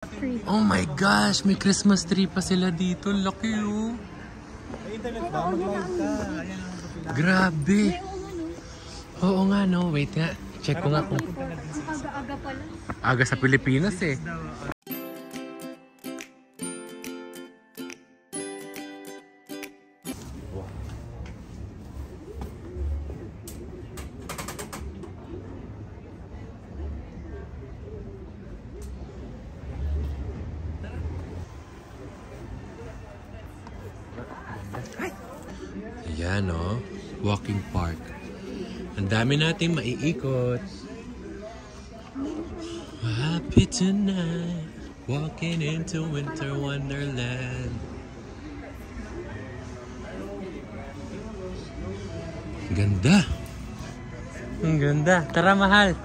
Oh my gosh, may Christmas tree pa sila dito. Laki oh. Grabe. Oo nga no, wait nga. Check ko nga kung Aga-aga pala. aga sa Pilipinas eh. Ayan o, walking park. Ang dami nating maiikot. Happy tonight, walking into winter wonderland. Ganda. Ang ganda. Tara mahal.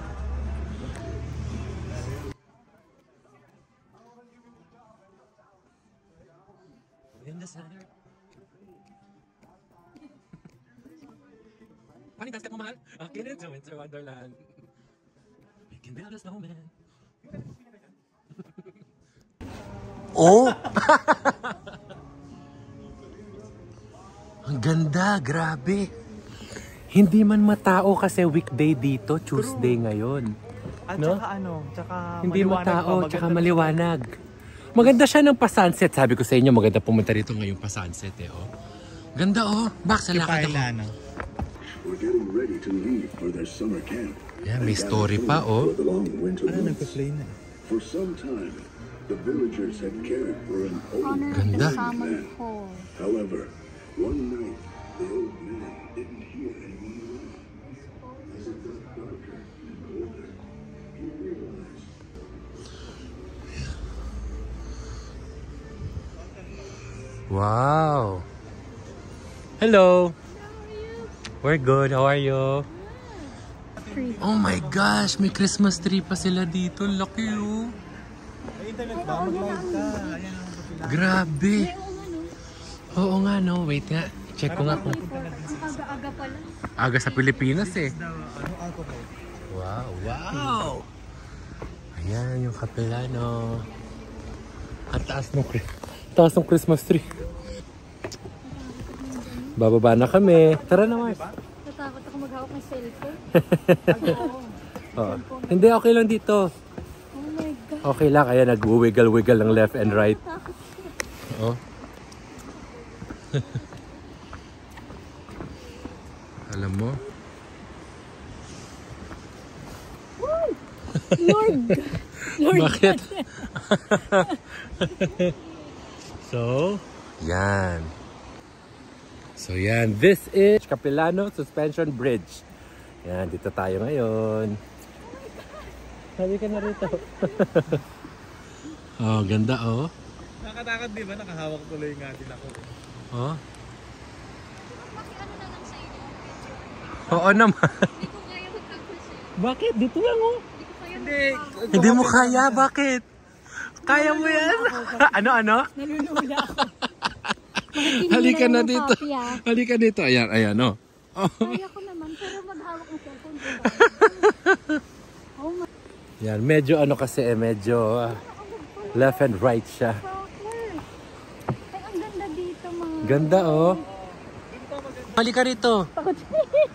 Ganda sana. Paano yung mo, mahal? Walking into winter wonderland. We can build a snowman. Oh! Ang ganda, grabe. Hindi man matao kasi weekday dito, Tuesday ngayon. At no? saka ano, tsaka hindi matao, pa, tsaka maliwanag. Maganda siya ng pa-sunset. Sabi ko sa inyo, maganda pumunta rito ngayon pa-sunset eh. Oh. Ganda oh. Bak sa lakad ako. We're getting ready to leave for their summer camp. Yeah, may story pa oh. For some time, the villagers had cared for an old Ganda. man. However, one night, the old man didn't hear anyone around. As it got darker and older, he realized. Wow. Hello. We're good. How are you? Oh my gosh, may Christmas tree pa sila dito. Laki oh. Grabe. Oo nga no, wait nga. Check ko nga kung Aga-aga pala. aga sa Pilipinas eh. Wow, wow. Ayan yung Capilano. Ang taas ng Christmas tree. Bababa na kami. Tara na, Mars. Natakot ako maghawak ng cellphone. Oh. Hindi, okay lang dito. Oh my God. Okay lang. Kaya nag-wiggle-wiggle ng left and right. Oh. Alam mo? Lord! Lord! Bakit? So, yan. So yan, this is Capilano Suspension Bridge. Yan, dito tayo ngayon. Sabi ka na rito. Oh, ganda oh. Nakatakot di ba? Nakahawak tuloy nga din ako. Oh. Oo naman. Hindi ko kaya magtagpul sa'yo. Bakit? Dito lang oh. Hindi. Hindi mo kaya, bakit? Kaya mo yan? Ano? Nalulula ako. Halika na dito. Halika dito. Ayan, ayan oh. Kaya ko naman, pero maghawak ng cellphone ko. Oh my. Yan, medyo ano kasi medyo left and right siya. Ay, ang ganda dito mga. Ganda oh. Halika rito.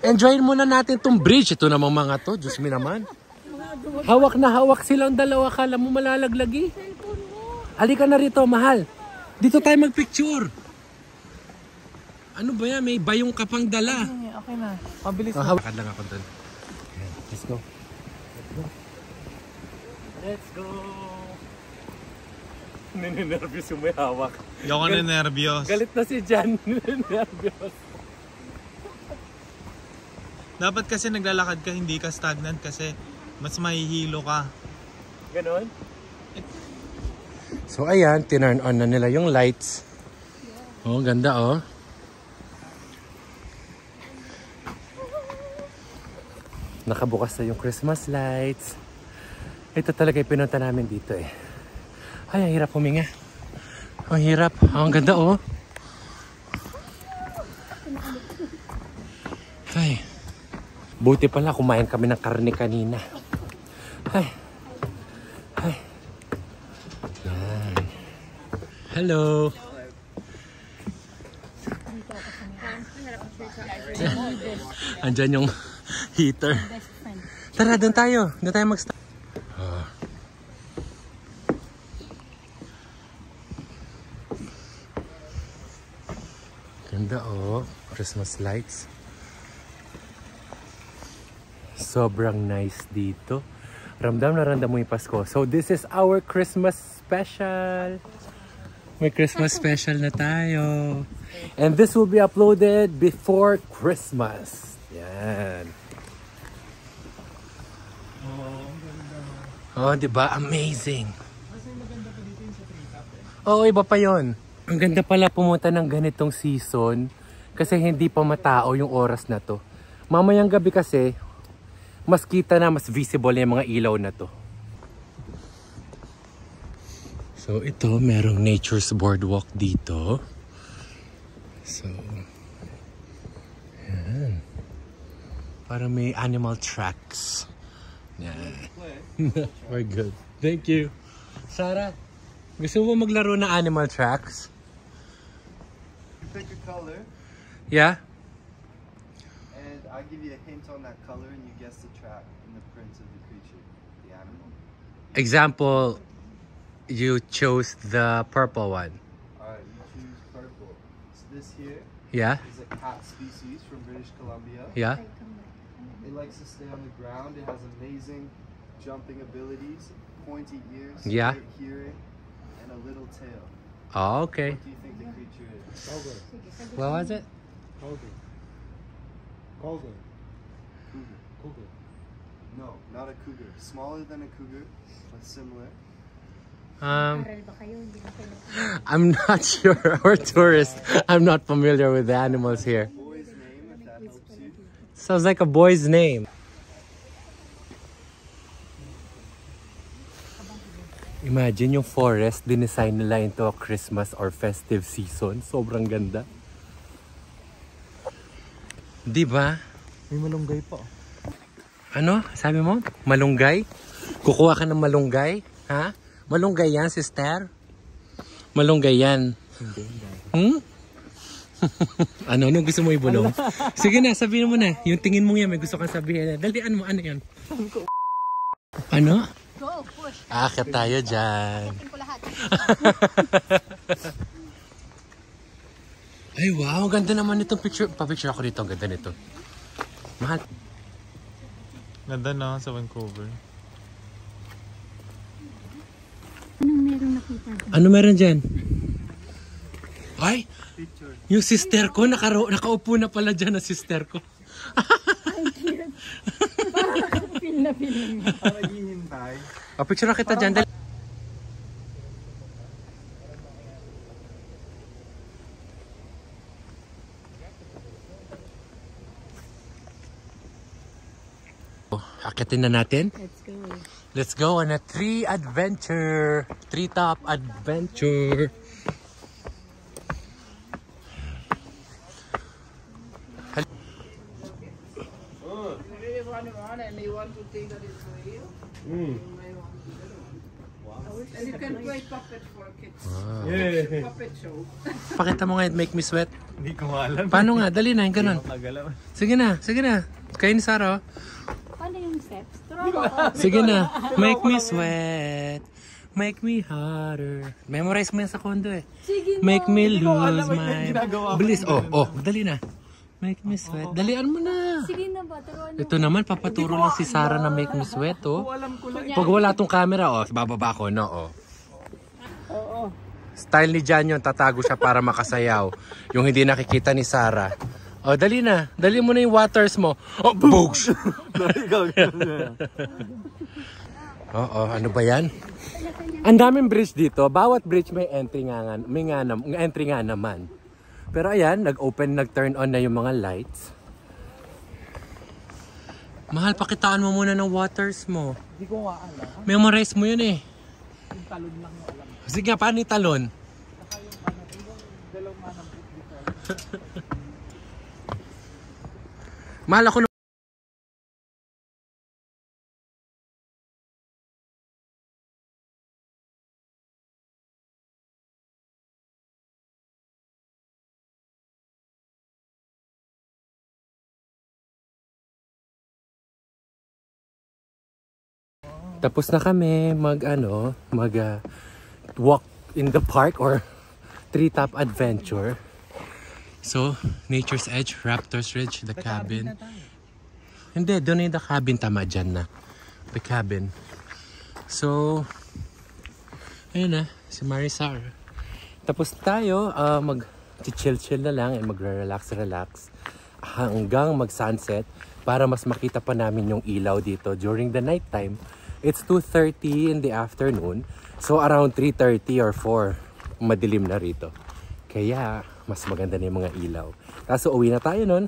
Enjoyin muna natin tong bridge. Ito namang mga to. Diyos me naman. Hawak na hawak silang dalawa. Kala mo malalaglag eh. Halika na rito, mahal. Dito tayo magpicture. Ano ba yan? May bayong ka pang dala. Okay na. Mabilis na. Hawak lang ako doon. Let's go. Let's go. Ninenervyos yung may hawak. Hindi ako ninenervyos. Galit na si Jan. Nervyos. Dapat kasi naglalakad ka, hindi ka stagnant kasi mas mahihilo ka. Ganon? So ayan, tinurn on na nila yung lights. Oh, ganda oh. Nakabukas na yung Christmas lights. Ito talaga yung pinunta namin dito eh. Ay, ang hirap huminga. Ang hirap. Ang ganda oh. Ay. Buti pala kumain kami ng karne kanina. Ay. Ay. Hello. Andyan yung heater. Best friend. Tara, doon tayo. Doon tayo mag-start. Ganda oh. Christmas lights. Sobrang nice dito. Ramdam na ramdam mo yung Pasko. So this is our Christmas special. May Christmas special na tayo. And this will be uploaded before Christmas. Yan. Oh, di ba? Amazing. Oo, iba pa yon. Ang ganda pala pumunta ng ganitong season kasi hindi pa matao yung oras na to. Mamayang gabi kasi, mas kita na, mas visible yung mga ilaw na to. So ito, merong nature's boardwalk dito. So, yan. Parang may animal tracks. Yan. We're good. Thank you. Sarah, gusto mo maglaro ng animal tracks? Pick a color, Yeah? and I give you a hint on that color, and you guess the track and the print of the creature, the animal. Example, you chose the purple one. Alright, you choose purple. So this here Yeah? is a cat species from British Columbia. Yeah? It likes to stay on the ground. It has amazing jumping abilities, pointy ears, Yeah. great hearing, and a little tail. Oh, okay. What do you think the creature is? What was it? Cougar. No, not a cougar. Smaller than a cougar, but similar. Aral ba kayo? Hindi na kayo I'm not sure. We're tourists. I'm not familiar with the animals here. Boy's name, if that helps you. Sounds like a boy's name. Imagine yung forest, dinesign nila into a Christmas or festive season. Sobrang ganda. Di ba? May malunggay pa. Ano? Sabi mo? Malunggay? Kukuha ka ng malunggay? Ha? Malunggay yan, sister? Malunggay yan. Hmm? Ano? Anong gusto mo ibulong? Sige na, sabihin mo na. Yung tingin mo yan, may gusto kang sabihin. Dalian mo, ano yan? Ano? Go, push. Akit tayo dyan. Tingin ko lahat. Ay, wow. Ang ganda naman itong picture. Pa-picture ako dito. Ang ganda nito. Mahal. Ganda na sa Vancouver. Anong meron nakita dyan? Ano meron dyan? Ay! Yung sister ko, nakaupo na pala dyan na sister ko. Feel na feel. Para hihintay. Pa-picture na kita dyan. Akitin na natin. Let's go. Let's go on a tree top adventure. And you can play puppet for kids. Yeah. Puppet show. Pakita mo nga, make me sweat. Hindi ko alam. Paano nga? Dali na, yung ganun. Magalaw. Sige na, sige na. Kayo ni Sarah. Oh. Paano yung steps? Turo ako. Sige na. Make me sweat. Make me hotter. Memorize mo yan sa condo eh. Sige na. Make me lose alam, my ginagawa ko bliss. yun. Oh, dali na. Make me sweat. Dalian mo na. Sige na ba? Turuan mo. Ito naman, papaturo lang si Sarah na make me sweat, oh. Alam ko lang. Pag wala tong camera, oh, bababa ko, no, oh. Style ni Jan yun, tatago siya para makasayaw. Yung hindi nakikita ni Sarah. Oh, dali na. Dali mo na yung waters mo. Oh, boogs! Oo, ano ba yan? Ang daming bridge dito. Bawat bridge may entry nga naman. Pero ayan, nag-turn on na yung mga lights. Mahal, pakitaan mo muna ng waters mo. Hindi ko nga alam. Memorize mo yun eh. Yung talon lang mo alam. Sige nga, paano yung talon? Dalawang manang dito. Mahal ako Tapos na kami walk in the park or treetop adventure. So, Nature's Edge, Raptor's Ridge, the cabin. Hindi, doon na yung the cabin. Tama, dyan na. The cabin. So, ayun na, si Marisar. Tapos tayo, mag-chill-chill na lang and mag-relax hanggang mag-sunset para mas makita pa namin yung ilaw dito during the night time. It's 2:30 in the afternoon. So, around 3:30 or 4, madilim na rito. Kaya, mas maganda na yung mga ilaw. Kaso, uwi na tayo nun.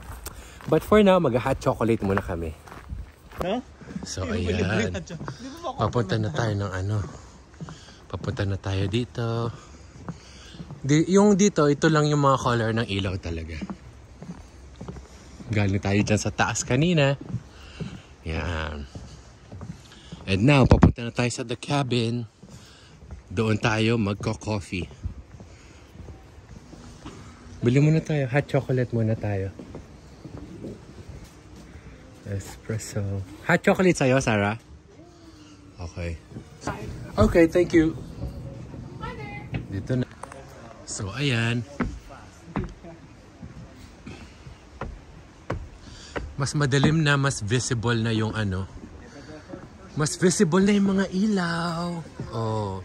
But for now, mag-hot chocolate muna kami. No? So, ayan. Papunta na tayo ng Papunta na tayo dito. Yung dito, ito lang yung mga color ng ilaw talaga. Galing tayo dyan sa taas kanina. Yan. And now, papunta na tayo sa the cabin. Doon tayo magko-coffee. Bili muna tayo. Hot chocolate muna tayo. Espresso. Hot chocolate sa'yo, Sarah? Okay. Okay, thank you. Dito na. So, ayan. Mas madilim na, mas visible na yung mas visible na yung mga ilaw. Oh.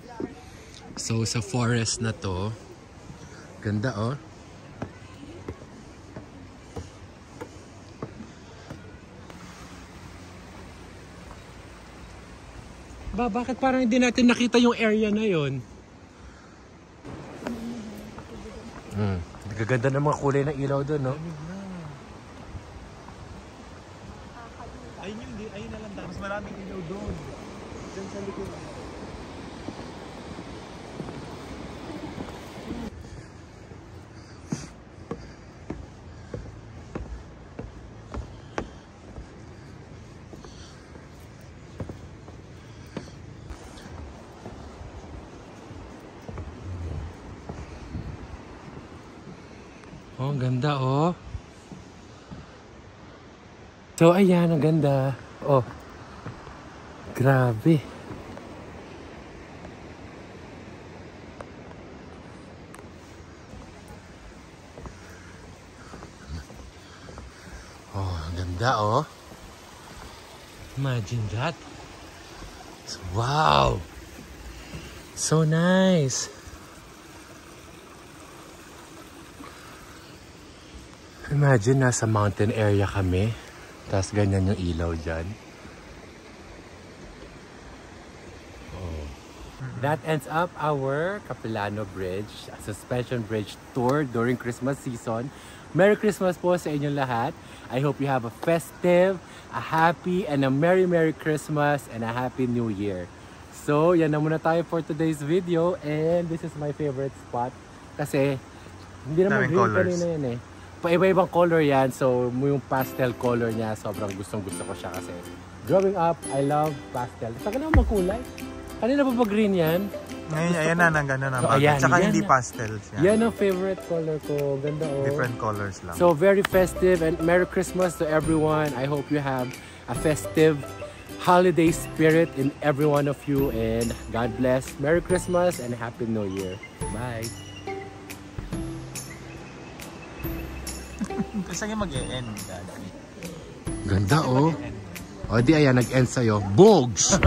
So, sa forest na to. Ganda, oh. Bakit parang hindi natin nakita yung area na yun? Gaganda ng mga kulay ng ilaw doon, no? Ayun na lang. Mas maraming ilaw doon. Diyan sa likod. Oh, ang ganda, oh. So, ayan, ang ganda. Oh. Grabe. Oh, ang ganda, oh. Imagine that. Wow. So nice. Imagine, nasa mountain area kami. Tapos ganyan yung ilaw dyan. Oh. That ends up our Capilano Bridge, a suspension bridge tour during Christmas season. Merry Christmas po sa inyong lahat. I hope you have a festive, a happy, and a Merry Christmas and a Happy New Year. So, yan na muna tayo for today's video. And this is my favorite spot. Kasi, hindi naman green kanina yan eh. Paiba-ibang color yan. So, yung pastel color niya, sobrang gustong-gusto ko siya kasi growing up, I love pastel. Saka naman magkulay. Kanina pa ba green yan? Ngayon, ayan na, gano'n na. So, ayan, tsaka yan hindi na. Pastels. Yan ang favorite color ko. Ganda, oh. Different colors lang. So, very festive and Merry Christmas to everyone. I hope you have a festive holiday spirit in every one of you. And God bless. Merry Christmas and Happy New Year. Bye. Kasi nga mag-e-end. Ganda, oh. O di ayan, nag-end sa'yo. Bogs!